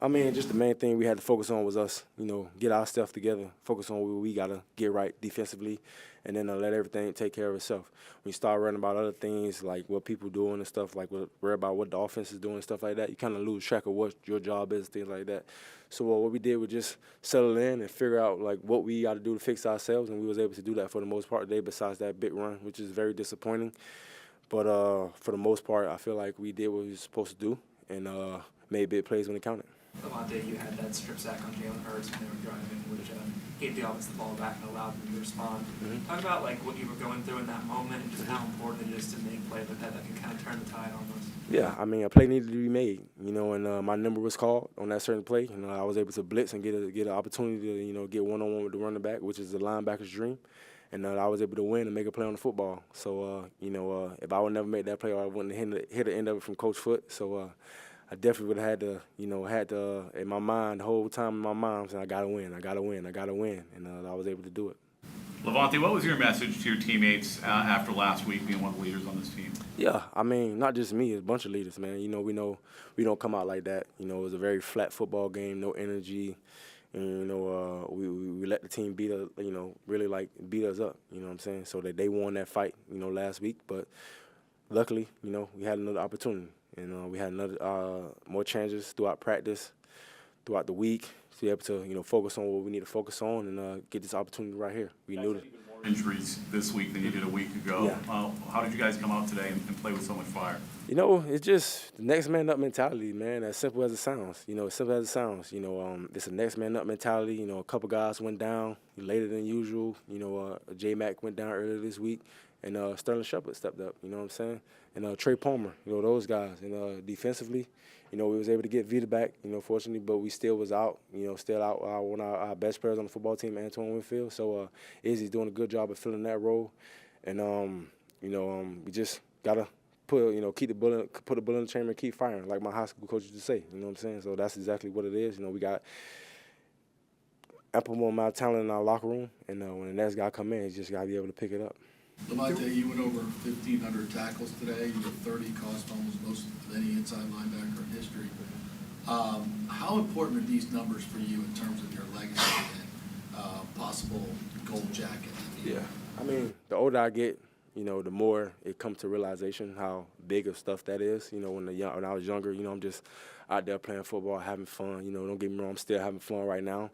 I mean, just the main thing we had to focus on was us, get our stuff together, focus on what we got to get right defensively, and then let everything take care of itself. When you start worrying about other things like what people doing and stuff, like worry about what the offense is doing and stuff like that, you kind of lose track of what your job is, things like that. So what we did was just settle in and figure out like what we got to do to fix ourselves, and we was able to do that for the most part today besides that big run, which is very disappointing. But for the most part, I feel like we did what we were supposed to do and made big plays when it counted. Lavonte, you had that strip sack on Jalen Hurts when they were driving, which gave the offense the ball back and allowed them to respond. Talk about like what you were going through in that moment and just how important it is to make plays like that can kind of turn the tide almost. Yeah, I mean, a play needed to be made, and my number was called on that certain play. I was able to blitz and get an opportunity to, get one-on-one with the running back, which is the linebacker's dream. And I was able to win and make a play on the football. So, if I would never make that play, I wouldn't have hit the end of it from Coach Foote. So, I definitely would have had to, in my mind, the whole time in my mind, saying, I got to win, I got to win, I got to win. And I was able to do it. Lavonte, what was your message to your teammates after last week being one of the leaders on this team? Yeah, I mean, not just me, it's a bunch of leaders, man. We know we don't come out like that. It was a very flat football game, no energy. And, we let the team beat us, really like beat us up, you know what I'm saying? So that they won that fight, last week. But luckily, we had another opportunity. And we had more chances throughout practice, throughout the week, to be able to, focus on what we need to focus on and get this opportunity right here. We knew that. Even more injuries this week than you did a week ago. Yeah. How did you guys come out today and play with so much fire? It's just the next man up mentality, man. As simple as it sounds. As simple as it sounds. It's a next man up mentality. A couple guys went down later than usual. J-Mac went down earlier this week. And Sterling Shepard stepped up, you know what I'm saying? And Trey Palmer, those guys. And defensively, we was able to get Vita back, fortunately, but we still was out, still out one of our best players on the football team, Antoine Winfield. So Izzy's doing a good job of filling that role. And, we just got to put the bullet in the chamber and keep firing, like my high school coach used to say, you know what I'm saying? So that's exactly what it is. We got ample amount of talent in our locker room, and when the next guy come in, he's just got to be able to pick it up. Lavonte, you went over 1,500 tackles today. You had 30, cost almost most of any inside linebacker in history. How important are these numbers for you in terms of your legacy and possible gold jacket? Yeah, I mean, the older I get, the more it comes to realization how big of stuff that is. When I was younger, I'm just out there playing football, having fun. Don't get me wrong, I'm still having fun right now.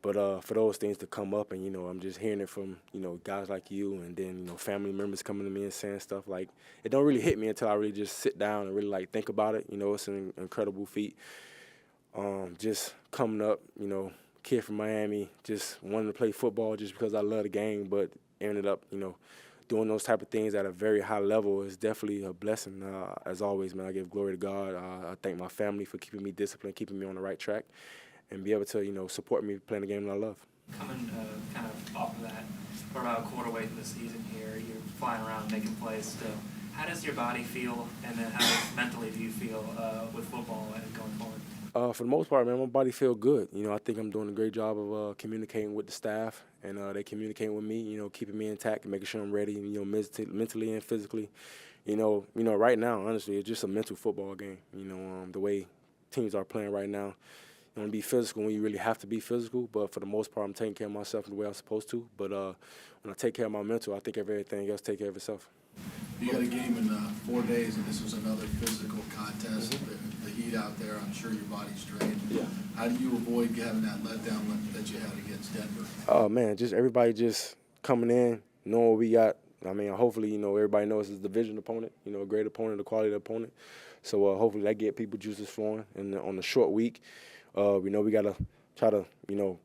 But for those things to come up and, I'm just hearing it from, guys like you and then, family members coming to me and saying stuff like, it don't really hit me until I really just sit down and really, like, think about it. It's an incredible feat. Just coming up, kid from Miami, just wanting to play football just because I love the game, but ended up, doing those type of things at a very high level is definitely a blessing. As always, man, I give glory to God. I thank my family for keeping me disciplined, keeping me on the right track, and be able to, support me playing the game that I love. Coming kind of off of that, we're about a quarter way through the season here. You're flying around making plays still. How does your body feel, and then how mentally do you feel with football and going forward? For the most part, man, my body feel good. I think I'm doing a great job of communicating with the staff, and they communicate with me, keeping me intact and making sure I'm ready, mentally and physically. Right now, honestly, it's just a mental football game. The way teams are playing right now. You want to be physical when you really have to be physical, but for the most part, I'm taking care of myself in the way I'm supposed to. But when I take care of my mental, I think everything else take care of itself. You got a game in 4 days, and this was another physical contest. The heat out there, I'm sure your body's drained. Yeah. How do you avoid having that letdown that you had against Denver? Oh, man, just everybody just coming in, knowing what we got. I mean, hopefully, everybody knows it's a division opponent, a great opponent, a quality opponent. So hopefully that get people juices flowing. And on the short week, we know we got to try to,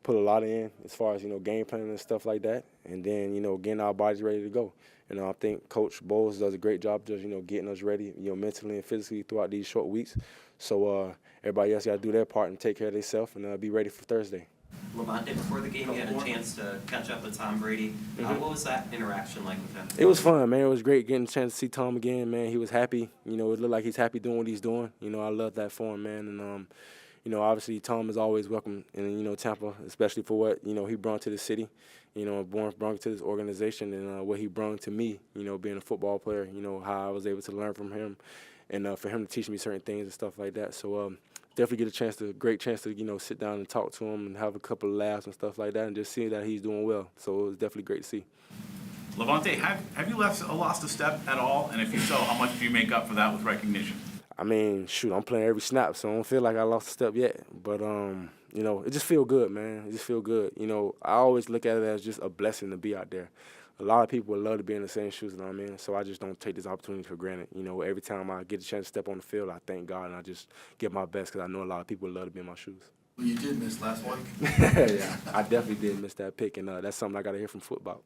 put a lot in as far as, game planning and stuff like that. And then, getting our bodies ready to go. And I think Coach Bowles does a great job just, getting us ready, mentally and physically throughout these short weeks. So everybody else got to do their part and take care of themselves and be ready for Thursday. Lavonte, before the game, you had a chance to catch up with Tom Brady. What was that interaction like with him? It was fun, man. It was great getting a chance to see Tom again, man. He was happy. It looked like he's happy doing what he's doing. I love that for him, man. And, obviously Tom is always welcome in, Tampa, especially for what, he brought to the city, brought to this organization and what he brought to me, being a football player, how I was able to learn from him and for him to teach me certain things and stuff like that. So definitely get great chance to, sit down and talk to him and have a couple of laughs and stuff like that and just see that he's doing well. So it was definitely great to see. Lavonte, have you lost a step at all? And if you so, how much do you make up for that with recognition? I mean, shoot, I'm playing every snap, so I don't feel like I lost a step yet. But, it just feel good, man. It just feel good. I always look at it as just a blessing to be out there. A lot of people would love to be in the same shoes that I'm in, so I just don't take this opportunity for granted. Every time I get a chance to step on the field, I thank God, and I just give my best because I know a lot of people would love to be in my shoes. Well, you did miss last week. Yeah, I definitely did miss that pick, and that's something I got to hear from football.